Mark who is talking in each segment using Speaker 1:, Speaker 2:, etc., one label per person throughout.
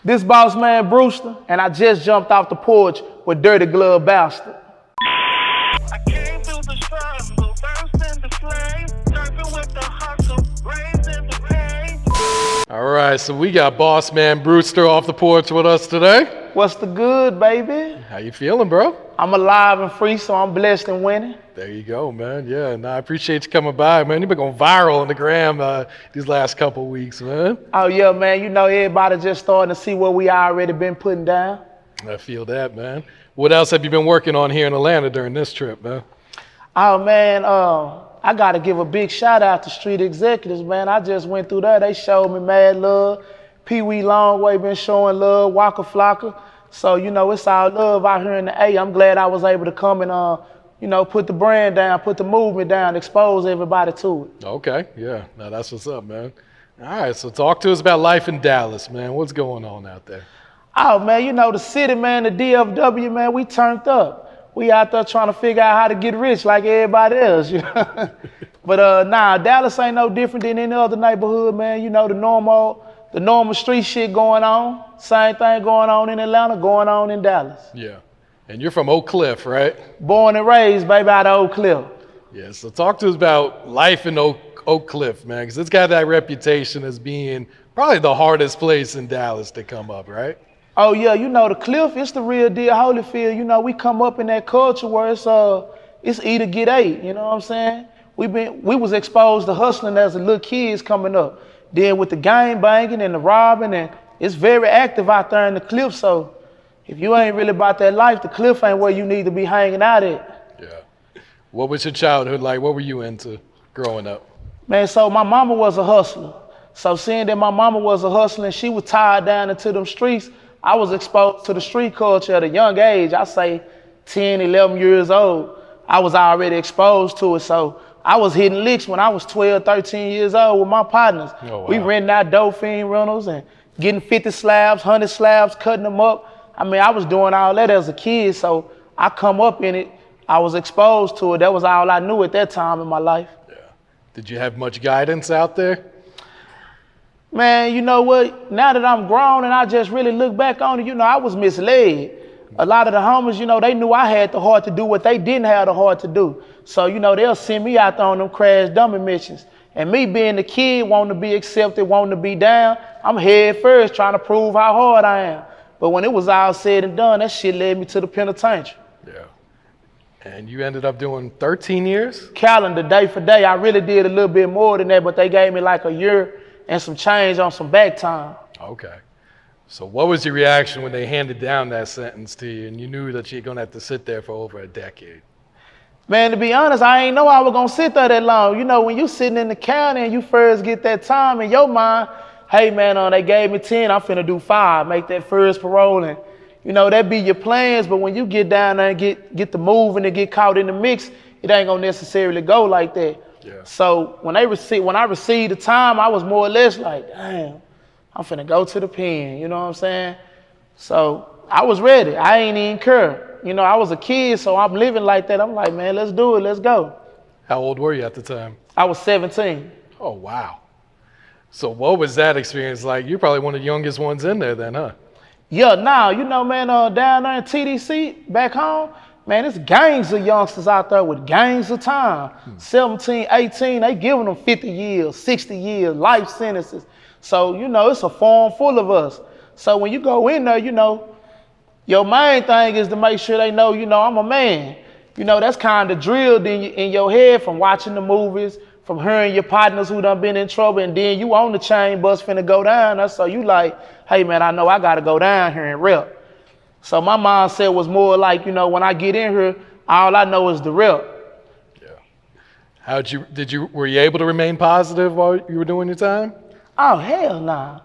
Speaker 1: This Bossman Brewster, and I just jumped off the porch with Dirty Glove Bastard.
Speaker 2: I came through the struggle, burst in the flame, surfing with the hustle, raised in the pain.
Speaker 3: All right, so we got Bossman Brewster off the porch with us today.
Speaker 1: What's the good, baby?
Speaker 3: How you feeling, bro?
Speaker 1: I'm alive and free, so I'm blessed and winning.
Speaker 3: There you go, man. Yeah, and I appreciate you coming by, man. You've been going viral on the gram these last couple weeks, man.
Speaker 1: Oh, yeah, man. You know, everybody just starting to see what we already been putting down.
Speaker 3: I feel that, man. What else have you been working on here in Atlanta during this trip, man?
Speaker 1: Oh, man, I got to give a big shout out to Street Executives, man. I just went through there. They showed me mad love. Pee Wee Longway been showing love, Waka Flocka. So, you know, it's all love out here in the A. I'm glad I was able to come and, you know, put the brand down, put the movement down, expose everybody to it.
Speaker 3: Okay, yeah. Now that's what's up, man. All right, so talk to us about life in Dallas, man. What's going on out there?
Speaker 1: Oh, man, you know, the city, man, the DFW, man, we turned up. We out there trying to figure out how to get rich like everybody else, you know. But, nah, Dallas ain't no different than any other neighborhood, man. You know, the normal street shit going on. Same thing going on in Atlanta, going on in Dallas.
Speaker 3: Yeah. And you're from Oak Cliff, right?
Speaker 1: Born and raised, baby, out of Oak Cliff.
Speaker 3: Yeah, so talk to us about life in Oak Cliff, man, because it's got that reputation as being probably the hardest place in Dallas to come up, right?
Speaker 1: Oh, yeah, you know, the Cliff, it's the real deal, Holyfield. You know, we come up in that culture where it's eat or get ate, you know what I'm saying? We was exposed to hustling as a little kids coming up. Then with the gang banging and the robbing, and it's very active out there in the Cliff, so if you ain't really about that life, the Cliff ain't where you need to be hanging out at.
Speaker 3: Yeah. What was your childhood like? What were you into growing up?
Speaker 1: Man, so my mama was a hustler. So seeing that my mama was a hustler and she was tied down into them streets, I was exposed to the street culture at a young age. I say 10, 11 years old. I was already exposed to it. So I was hitting licks when I was 12, 13 years old with my partners.
Speaker 3: Oh, wow.
Speaker 1: We renting out Dauphine rentals and getting 50 slabs, 100 slabs, cutting them up. I mean, I was doing all that as a kid, so I come up in it. I was exposed to it. That was all I knew at that time in my life.
Speaker 3: Yeah. Did you have much guidance out there?
Speaker 1: Man, you know what? Now that I'm grown and I just really look back on it, you know, I was misled. A lot of the homies, you know, they knew I had the heart to do what they didn't have the heart to do. So, you know, they'll send me out there on them crash dummy missions. And me being the kid, wanting to be accepted, wanting to be down, I'm head first trying to prove how hard I am. But when it was all said and done, that shit led me to the penitentiary.
Speaker 3: Yeah. And you ended up doing 13 years?
Speaker 1: Calendar, day for day. I really did a little bit more than that, but they gave me like a year and some change on some back time.
Speaker 3: Okay. So what was your reaction when they handed down that sentence to you and you knew that you're going to have to sit there for over a decade?
Speaker 1: Man, to be honest, I ain't know I was going to sit there that long. You know, when you sitting in the county and you first get that time in your mind, hey, man, they gave me 10, I'm finna do 5, make that first parole. And, you know, that be your plans. But when you get down there and get the moving and get caught in the mix, it ain't going to necessarily go like that.
Speaker 3: Yeah.
Speaker 1: So when I received the time, I was more or less like, damn, I'm finna go to the pen. You know what I'm saying? So I was ready. I ain't even care. You know, I was a kid, so I'm living like that. I'm like, man, let's do it. Let's go.
Speaker 3: How old were you at the time?
Speaker 1: I was 17.
Speaker 3: Oh, wow. So what was that experience like? You're probably one of the youngest ones in there then, huh?
Speaker 1: Yeah, now, you know, man, down there in TDC, back home, man, it's gangs of youngsters out there with gangs of time. 17, 18, they giving them 50 years, 60 years, life sentences. So, you know, it's a farm full of us. So when you go in there, you know, your main thing is to make sure they know, you know, I'm a man. You know, that's kind of drilled in your head from watching the movies, from hearing your partners who done been in trouble, and then you on the chain bus finna go down there. So you like, hey man, I know I gotta go down here and rep. So my mindset was more like, you know, when I get in here, all I know is the rep.
Speaker 3: Yeah. Were you able to remain positive while you were doing your time?
Speaker 1: Oh, hell nah.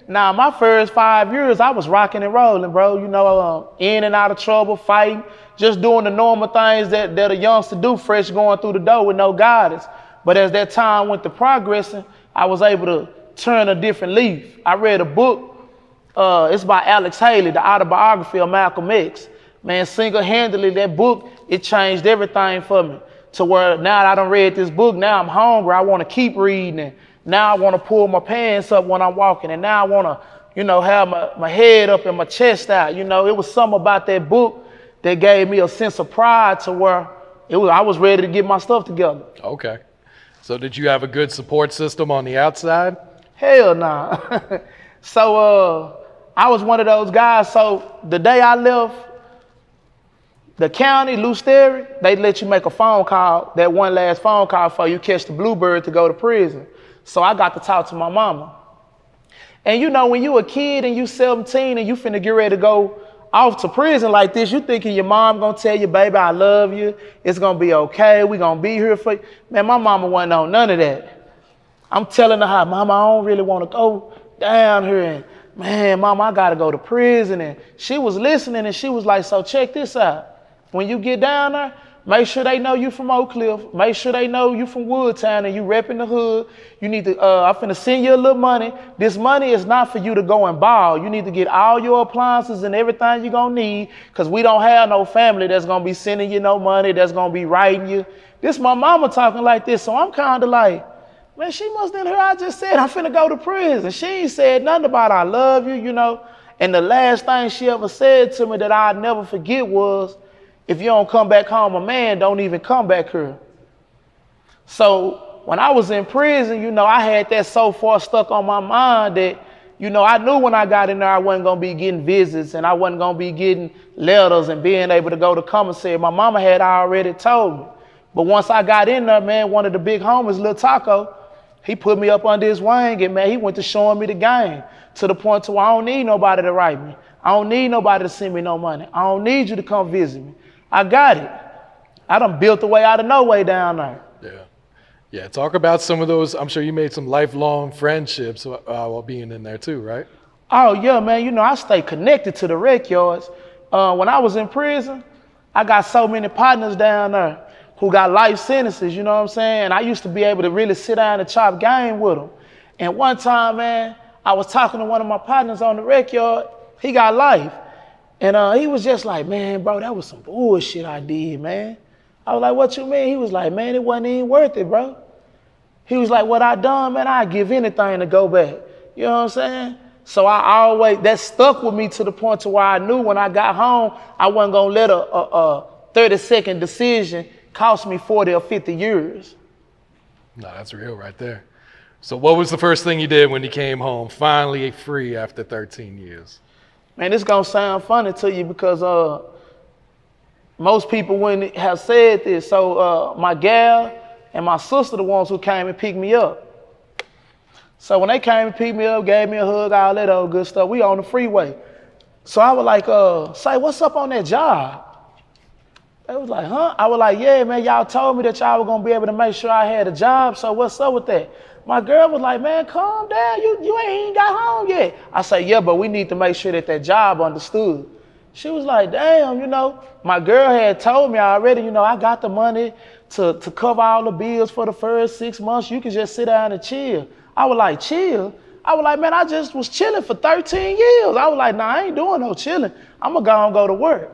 Speaker 1: Nah, my first 5 years, I was rocking and rolling, bro. You know, in and out of trouble, fighting, just doing the normal things that a youngster do, fresh going through the door with no guidance. But as that time went to progressing, I was able to turn a different leaf. I read a book. It's by Alex Haley, the autobiography of Malcolm X. Man, single-handedly, that book, it changed everything for me. To where now that I done read this book, now I'm hungry. I want to keep reading it. Now I want to pull my pants up when I'm walking. And now I want to have my head up and my chest out. It was something about that book that gave me a sense of pride to where I was ready to get my stuff together.
Speaker 3: Okay. So did you have a good support system on the outside?
Speaker 1: Hell nah. So I was one of those guys. So the day I left the county, Louis, they let you make a phone call, that one last phone call before you catch the bluebird to go to prison. So I got to talk to my mama. And when you a kid and you 17 and you finna get ready to go off to prison like this, you thinking your mom gonna tell you, baby, I love you. It's gonna be okay. We gonna be here for you. Man, my mama wasn't on none of that. I'm telling her, Mama, I don't really want to go down here. And man, Mama, I gotta go to prison. And she was listening and she was like, so check this out. When you get down there, make sure they know you from Oak Cliff. Make sure they know you from Woodtown and you repping the hood. You need to, I'm finna send you a little money. This money is not for you to go and ball. You need to get all your appliances and everything you're gonna need, because we don't have no family that's gonna be sending you no money, that's gonna be writing you. This my mama talking like this, so I'm kind of like, man, she must have heard I just said I'm finna go to prison. She ain't said nothing about I love you, And the last thing she ever said to me that I'd never forget was, if you don't come back home a man, don't even come back here. So when I was in prison, I had that so far stuck on my mind that, I knew when I got in there I wasn't going to be getting visits and I wasn't going to be getting letters and being able to go to commissary. My mama had already told me. But once I got in there, man, one of the big homies, Lil Taco, he put me up under his wing and, man, he went to showing me the game to the point to where I don't need nobody to write me. I don't need nobody to send me no money. I don't need you to come visit me. I got it. I done built the way out of no way down there.
Speaker 3: Yeah. Talk about some of those. I'm sure you made some lifelong friendships while being in there too, right?
Speaker 1: Oh yeah, man. I stay connected to the Wreckyards. When I was in prison, I got so many partners down there who got life sentences, you know what I'm saying? And I used to be able to really sit down and chop game with them. And one time, man, I was talking to one of my partners on the Wreckyard. He got life. And he was just like, man, bro, that was some bullshit I did, man. I was like, what you mean? He was like, man, it wasn't even worth it, bro. He was like, what I done, man, I'd give anything to go back. You know what I'm saying? So that stuck with me to the point to where I knew when I got home, I wasn't going to let a 30-second decision cost me 40 or 50 years.
Speaker 3: No, that's real right there. So what was the first thing you did when you came home, finally free after 13 years? Man,
Speaker 1: this gonna sound funny to you because most people wouldn't have said this. So my gal and my sister, the ones who came and picked me up. So when they came and picked me up, gave me a hug, all that old good stuff, we on the freeway. So I was like, say, what's up on that job? They was like, huh? I was like, yeah, man, y'all told me that y'all were gonna be able to make sure I had a job, so what's up with that? My girl was like, man, calm down. You ain't got home yet. I said, yeah, but we need to make sure that job understood. She was like, damn, my girl had told me already, I got the money to cover all the bills for the first 6 months. You can just sit down and chill. I was like, chill? I was like, man, I just was chilling for 13 years. I was like, nah, I ain't doing no chilling. I'm going to go to work.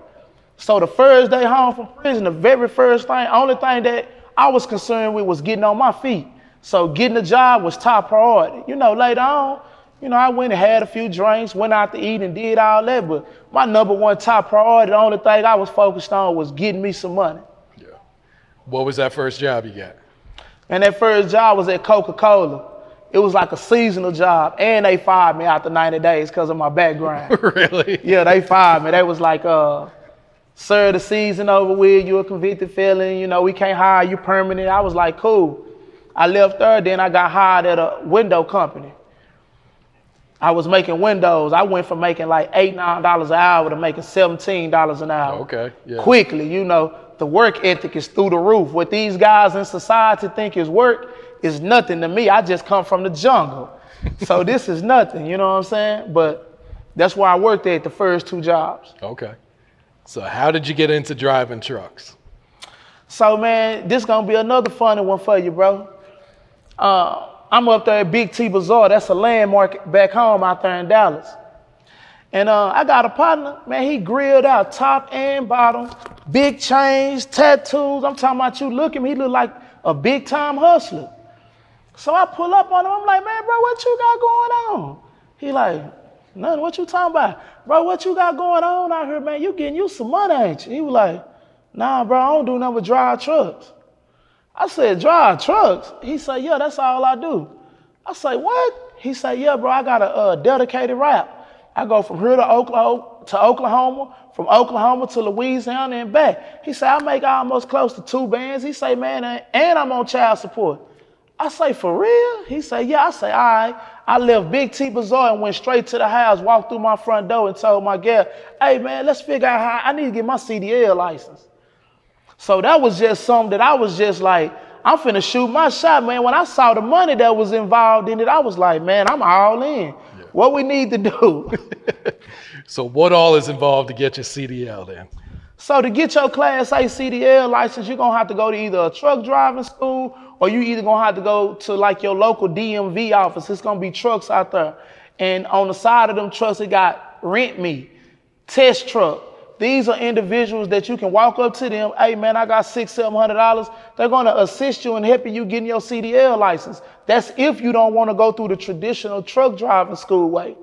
Speaker 1: So the first day home from prison, the very first thing, only thing that I was concerned with was getting on my feet. So getting a job was top priority. Later on, I went and had a few drinks, went out to eat and did all that. But my number one top priority, the only thing I was focused on was getting me some money.
Speaker 3: Yeah. What was that first job you got?
Speaker 1: And that first job was at Coca-Cola. It was like a seasonal job. And they fired me after 90 days because of my background.
Speaker 3: Really?
Speaker 1: Yeah, they fired me. They was like, sir, the season over with. You're a convicted felon. We can't hire you permanent. I was like, cool. I left there, then I got hired at a window company. I was making windows. I went from making like $8, $9 an hour to making $17 an hour.
Speaker 3: Okay, yeah.
Speaker 1: Quickly, the work ethic is through the roof. What these guys in society think is work is nothing to me. I just come from the jungle. So this is nothing, you know what I'm saying? But that's where I worked at the first 2 jobs.
Speaker 3: Okay. So how did you get into driving trucks?
Speaker 1: So, man, this gonna be another funny one for you, bro. I'm up there at Big T Bazaar. That's a landmark back home out there in Dallas. And I got a partner, man, he grilled out top and bottom, big chains, tattoos. I'm talking about you look at him, he look like a big time hustler. So I pull up on him, I'm like, man, bro, what you got going on? He like, Nothing. What you talking about? Bro, what you got going on out here, man? You getting you some money, ain't you? He was like, nah, bro, I don't do nothing but drive trucks. I said, drive trucks? He said, yeah, that's all I do. I said, what? He said, yeah, bro, I got a dedicated route. I go from here to Oklahoma, from Oklahoma to Louisiana and back. He said, I make almost close to 2 bands. He said, man, and I'm on child support. I say, for real? He said, yeah. I say, all right. I left Big T Bazaar and went straight to the house, walked through my front door and told my gal, hey, man, let's figure out how I need to get my CDL license. So that was just something that I was just like, I'm finna shoot my shot, man. When I saw the money that was involved in it, I was like, man, I'm all in. Yeah. What we need to do.
Speaker 3: So what all is involved to get your CDL then? So
Speaker 1: to get your Class A CDL license, you're gonna have to go to either a truck driving school or you either gonna have to go to like your local DMV office. It's gonna be trucks out there. And on the side of them trucks, it got rent me, test truck. These are individuals that you can walk up to them. Hey man, I got $600-700. They're gonna assist you in helping you getting your CDL license. That's if you don't wanna go through the traditional truck driving school way.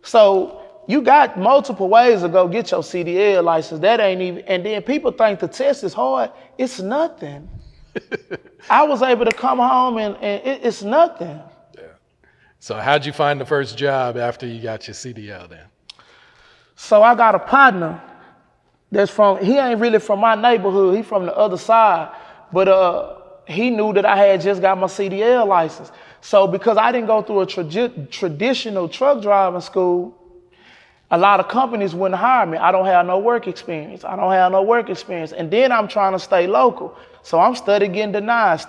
Speaker 1: So you got multiple ways to go get your CDL license. That ain't even, and then people think the test is hard. It's nothing. I was able to come home and it's nothing.
Speaker 3: Yeah. So how'd you find the first job after you got your CDL then?
Speaker 1: So I got a partner that's he ain't really from my neighborhood. He from the other side. But he knew that I had just got my CDL license. So because I didn't go through a traditional truck driving school, a lot of companies wouldn't hire me. I don't have no work experience. And then I'm trying to stay local. So I'm studying getting denied.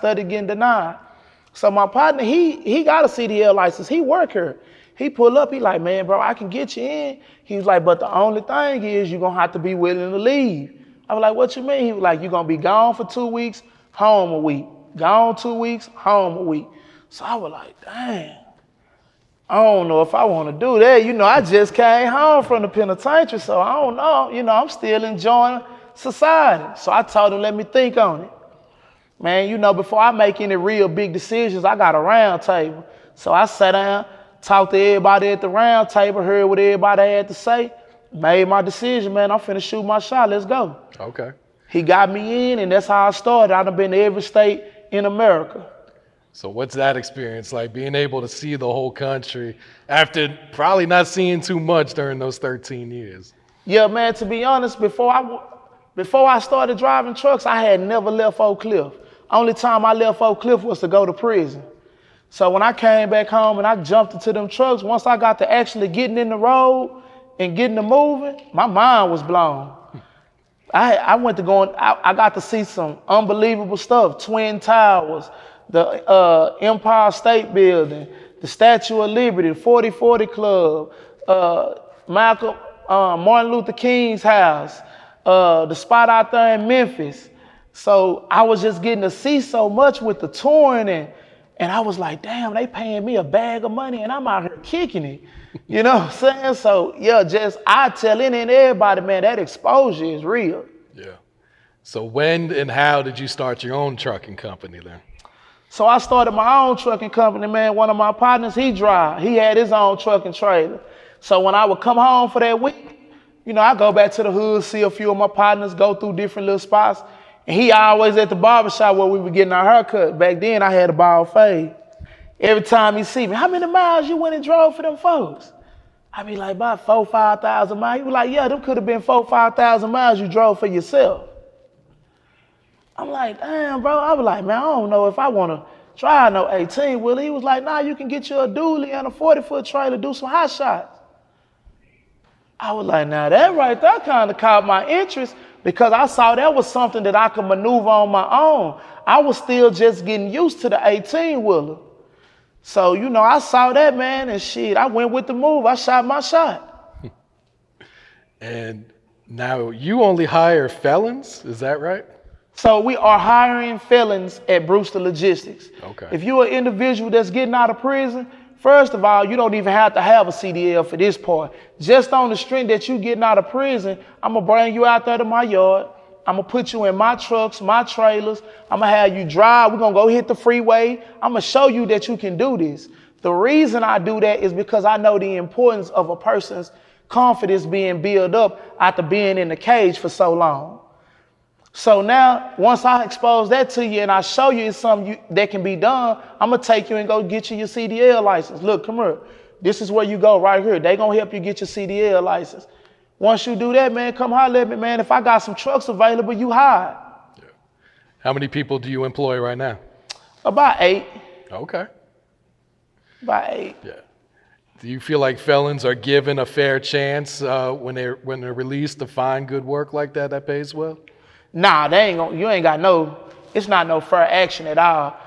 Speaker 1: So my partner, he got a CDL license. He work here. He pull up, he like, man, bro, I can get you in. He was like, but the only thing is you're going to have to be willing to leave. I was like, what you mean? He was like, you're going to be gone for 2 weeks, home a week. Gone 2 weeks, home a week. So I was like, dang. I don't know if I want to do that. You know, I just came home from the penitentiary, so I don't know. You know, I'm still enjoying society. So I told him, let me think on it. Man, you know, before I make any real big decisions, I got a round table. So I sat down, talked to everybody at the round table, heard what everybody had to say, made my decision, man. I'm finna shoot my shot. Let's go.
Speaker 3: Okay.
Speaker 1: He got me in, and that's how I started. I've been to every state in America.
Speaker 3: So what's that experience like, being able to see the whole country after probably not seeing too much during those 13 years?
Speaker 1: Yeah, man, to be honest, before I started driving trucks, I had never left Oak Cliff. Only time I left Oak Cliff was to go to prison. So when I came back home and I jumped into them trucks, once I got to actually getting in the road and getting to moving, my mind was blown. I got to see some unbelievable stuff, Twin Towers, the Empire State Building, the Statue of Liberty, the 4040 Club, Martin Luther King's house, the spot out there in Memphis. So I was just getting to see so much with the touring, and I was like, damn, they paying me a bag of money and I'm out here kicking it. You know what I'm saying? So yeah, I tell any and everybody, man, that exposure is real.
Speaker 3: Yeah. So when and how did you start your own trucking company then?
Speaker 1: So I started my own trucking company, man. One of my partners, he had his own trucking trailer. So when I would come home for that week, you know, I go back to the hood, see a few of my partners, go through different little spots. And he always at the barbershop where we were getting our haircut. Back then, I had a bald fade. Every time he see me, how many miles you went and drove for them folks? I be like, about 4,000-5,000 miles. He was like, yeah, them could have been 4,000-5,000 miles you drove for yourself. I'm like, damn, bro. I was like, man, I don't know if I want to try no 18-wheeler. He was like, nah, you can get you a dually and a 40-foot trailer, do some hot shots. I was like, now that right there kind of caught my interest because I saw that was something that I could maneuver on my own. I was still just getting used to the 18-wheeler. So, you know, I saw that, man, and shit, I went with the move. I shot my shot.
Speaker 3: And now you only hire felons, is that right?
Speaker 1: So we are hiring felons at Brewster Logistics.
Speaker 3: Okay.
Speaker 1: If you're an individual that's getting out of prison, first of all, you don't even have to have a CDL for this part. Just on the strength that you getting out of prison, I'm going to bring you out there to my yard. I'm going to put you in my trucks, my trailers. I'm going to have you drive. We're going to go hit the freeway. I'm going to show you that you can do this. The reason I do that is because I know the importance of a person's confidence being built up after being in the cage for so long. So now, once I expose that to you and I show you it's something that can be done, I'm going to take you and go get you your CDL license. Look, come here. This is where you go right here. They going to help you get your CDL license. Once you do that, man, come holler at me, man. If I got some trucks available, you hire.
Speaker 3: Yeah. How many people do you employ right now?
Speaker 1: About 8.
Speaker 3: Okay.
Speaker 1: About 8.
Speaker 3: Yeah. Do you feel like felons are given a fair chance when they're released to find good work like that pays well?
Speaker 1: Nah, you ain't got it's not no fair action at all,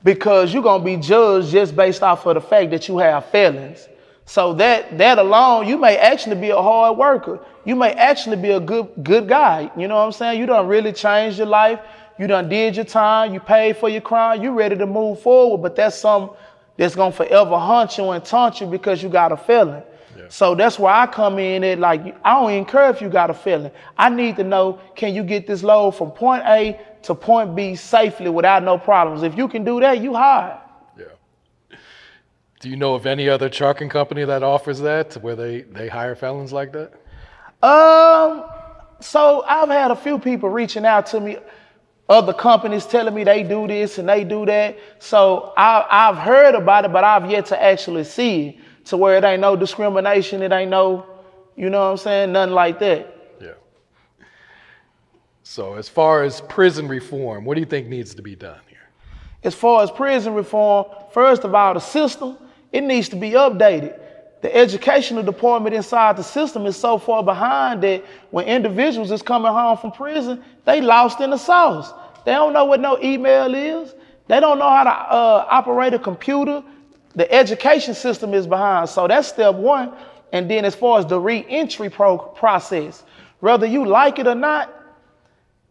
Speaker 1: because you're going to be judged just based off of the fact that you have felons. So that alone, you may actually be a hard worker. You may actually be a good guy. You know what I'm saying? You done really changed your life. You done did your time. You paid for your crime. You ready to move forward, but that's something that's going to forever haunt you and taunt you because you got a felon. Yeah. So that's where I come in at, like, I don't even care if you got a felon. I need to know, can you get this load from point A to point B safely without no problems? If you can do that, you hired.
Speaker 3: Yeah. Do you know of any other trucking company that offers that, where they hire felons like that?
Speaker 1: So I've had a few people reaching out to me, other companies telling me they do this and they do that. So I've heard about it, but I've yet to actually see it, to where it ain't no discrimination, it ain't no, you know what I'm saying, nothing like that.
Speaker 3: Yeah. So as far as prison reform, what do you think needs to be done here?
Speaker 1: As far as prison reform, first of all, the system, it needs to be updated. The educational department inside the system is so far behind that when individuals is coming home from prison, they lost in the sauce. They don't know what no email is. They don't know how to operate a computer. The education system is behind. So that's step one. And then as far as the re-entry process, whether you like it or not,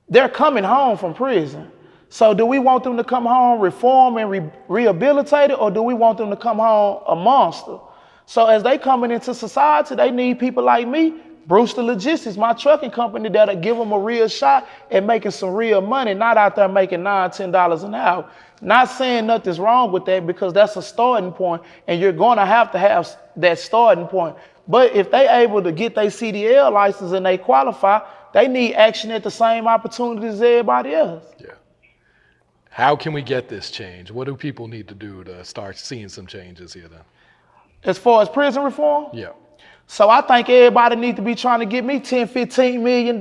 Speaker 1: they're coming home from prison. So do we want them to come home reformed and rehabilitated, or do we want them to come home a monster? So as they coming into society, they need people like me, Brewster Logistics, my trucking company, that'll give them a real shot at making some real money, not out there making $9, $10 an hour. Not saying nothing's wrong with that, because that's a starting point, and you're going to have that starting point. But if they able to get their CDL license and they qualify, they need action at the same opportunities as everybody else.
Speaker 3: Yeah. How can we get this change? What do people need to do to start seeing some changes here then?
Speaker 1: As far as prison reform?
Speaker 3: Yeah.
Speaker 1: So I think everybody needs to be trying to get me $10, $15 million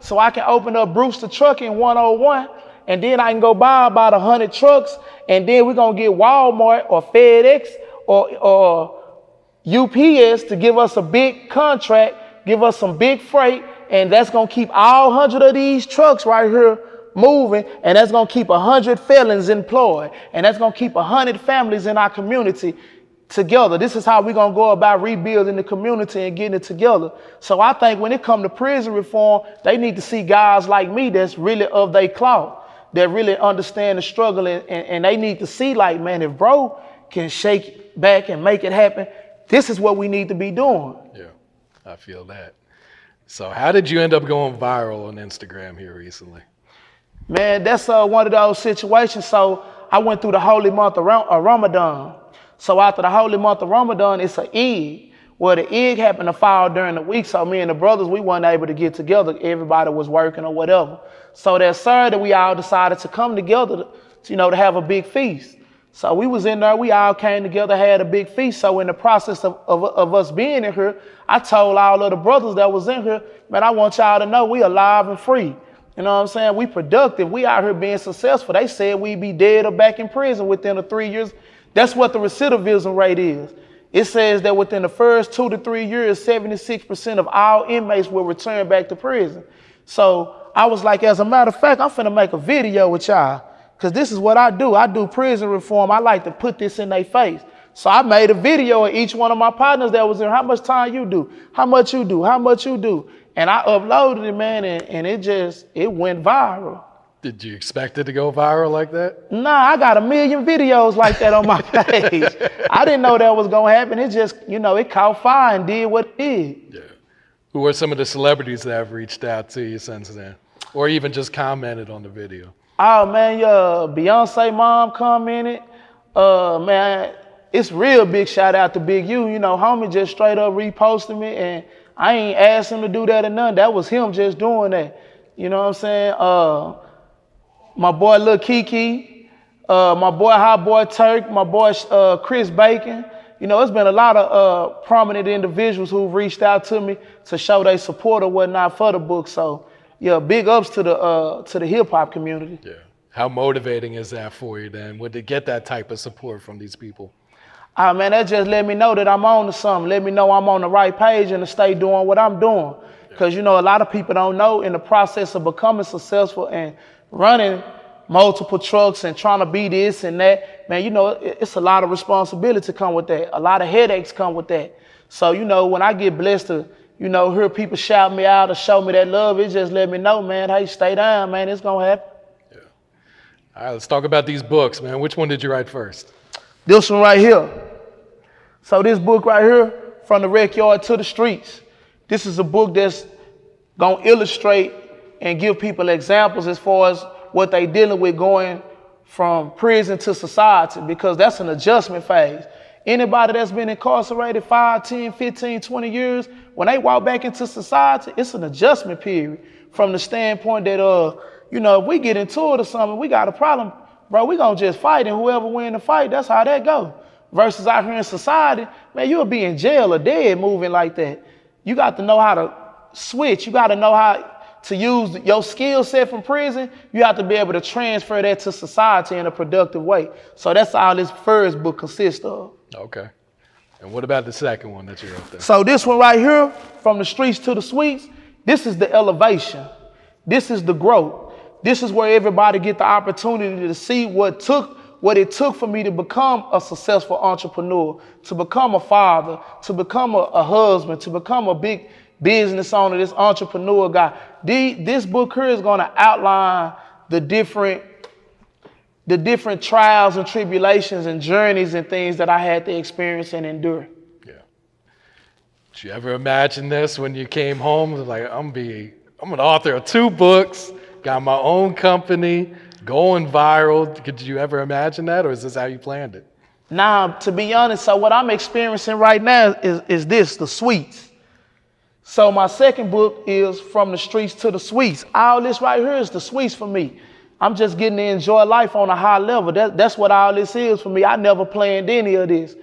Speaker 1: so I can open up Brewster Trucking 101, and then I can go buy about 100 trucks, and then we're going to get Walmart or FedEx or UPS to give us a big contract, give us some big freight, and that's going to keep all 100 of these trucks right here moving, and that's going to keep 100 felons employed, and that's going to keep 100 families in our community together. This is how we're going to go about rebuilding the community and getting it together. So I think when it comes to prison reform, they need to see guys like me that's really of their cloth, that really understand the struggle, and they need to see, like, man, if bro can shake back and make it happen, this is what we need to be doing.
Speaker 3: Yeah, I feel that. So how did you end up going viral on Instagram here recently?
Speaker 1: Man, that's one of those situations. So I went through the holy month of Ramadan. So after the holy month of Ramadan, it's an Eid. Well, the Eid happened to fall during the week, so me and the brothers, we weren't able to get together. Everybody was working or whatever. So that Saturday, we all decided to come together to have a big feast. So we was in there, we all came together, had a big feast. So in the process of us being in here, I told all of the brothers that was in here, man, I want y'all to know we alive and free. You know what I'm saying? We productive. We out here being successful. They said we'd be dead or back in prison within the 3 years. That's what the recidivism rate is. It says that within the first 2 to 3 years, 76% of all inmates will return back to prison. So I was like, as a matter of fact, I'm finna make a video with y'all, because this is what I do. I do prison reform. I like to put this in their face. So I made a video of each one of my partners that was in. How much time you do? How much you do? How much you do? And I uploaded it, man, and it went viral.
Speaker 3: Did you expect it to go viral like that?
Speaker 1: Nah, I got 1 million videos like that on my page. I didn't know that was going to happen. It just, it caught fire and did what it did.
Speaker 3: Yeah. Who are some of the celebrities that have reached out to you since then? Or even just commented on the video?
Speaker 1: Oh, man, Beyonce mom commented. Man, it's real big shout out to Big U. You know, homie just straight up reposted me, and I ain't asked him to do that or nothing. That was him just doing that. You know what I'm saying? My boy Lil Kiki, my boy Hot Boy Turk, my boy Chris Bacon. You know, it's been a lot of prominent individuals who've reached out to me to show their support or whatnot for the book. So, yeah, big ups to the hip hop community.
Speaker 3: Yeah. How motivating is that for you then? Would to get that type of support from these people?
Speaker 1: Man, that just let me know that I'm on to something. Let me know I'm on the right page and to stay doing what I'm doing. Because, you know, a lot of people don't know in the process of becoming successful and running multiple trucks and trying to be this and that, man, you know, it's a lot of responsibility come with that. A lot of headaches come with that. So, you know, when I get blessed to, you know, hear people shout me out or show me that love, it just let me know, man, hey, stay down, man, it's going to happen.
Speaker 3: Yeah. All right, let's talk about these books, man. Which one did you write first?
Speaker 1: This one right here. So this book right here, From the Wreckyard to the Streets, this is a book that's going to illustrate and give people examples as far as what they dealing with going from prison to society, because that's an adjustment phase. Anybody that's been incarcerated 5, 10, 15, 20 years, when they walk back into society, it's an adjustment period from the standpoint that, you know, if we get into it or something, we got a problem, bro, we gonna just fight, and whoever win the fight, that's how that go. Versus out here in society, man, you'll be in jail or dead moving like that. You got to know how to switch. You got to know how to use your skill set from prison. You have to be able to transfer that to society in a productive way. So that's all this first book consists of.
Speaker 3: Okay. And what about the second one that you wrote there?
Speaker 1: So this one right here, From the Streets to the Suites, this is the elevation. This is the growth. This is where everybody get the opportunity to see what it took for me to become a successful entrepreneur, to become a father, to become a husband, to become a big business owner, this entrepreneur guy. This book here is going to outline the different trials and tribulations and journeys and things that I had to experience and endure.
Speaker 3: Yeah. Did you ever imagine this when you came home? Like, I'm an author of 2 books, got my own company, going viral. Did you ever imagine that, or is this how you planned it?
Speaker 1: Now, to be honest, so what I'm experiencing right now is this, the sweets. So my second book is From the Streets to the Suites. All this right here is the suites for me. I'm just getting to enjoy life on a high level. That's what all this is for me. I never planned any of this.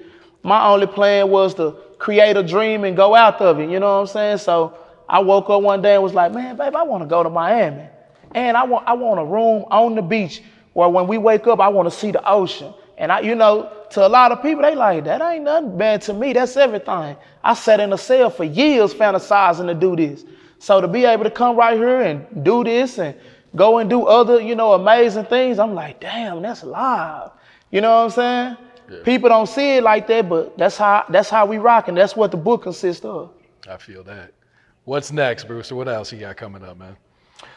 Speaker 1: My only plan was to create a dream and go out of it, you know what I'm saying? So I woke up one day and was like, man, babe, I want to go to Miami. And I want a room on the beach where when we wake up, I want to see the ocean. And you know, to a lot of people, they like, that ain't nothing bad to me. That's everything. I sat in a cell for years fantasizing to do this. So to be able to come right here and do this and go and do other, you know, amazing things, I'm like, damn, that's live. You know what I'm saying? Yeah. People don't see it like that, but that's how we rock, and that's what the book consists of. I
Speaker 3: feel that. What's next, Brewster? What else you got coming up, man?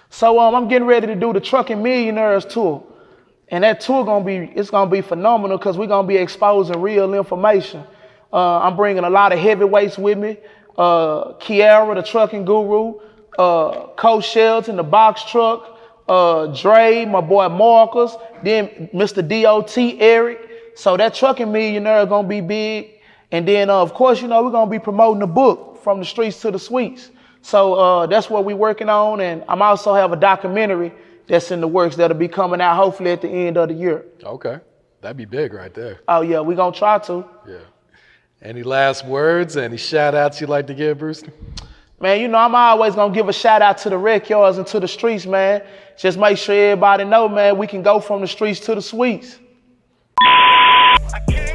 Speaker 1: So I'm getting ready to do the Trucking Millionaires tour. And that tour it's gonna be phenomenal because we're gonna be exposing real information. I'm bringing a lot of heavyweights with me. Kiara, the trucking guru, Coach Shelton, the box truck, Dre, my boy Marcus, then Mr. DOT, Eric. So that Trucking Millionaire is gonna be big. And then of course, you know, we're gonna be promoting the book, From the Streets to the Suites. So that's what we're working on. And I'm also have a documentary that's in the works that'll be coming out hopefully at the end of the year.
Speaker 3: Okay. That'd be big right there.
Speaker 1: Oh yeah, we're gonna try to.
Speaker 3: Yeah. Any last words, any shout outs you'd like to give, Brewster?
Speaker 1: Man, you know, I'm always gonna give a shout out to the Wreckyards and to the streets, man. Just make sure everybody know, man, we can go from the streets to the suites.
Speaker 2: I can't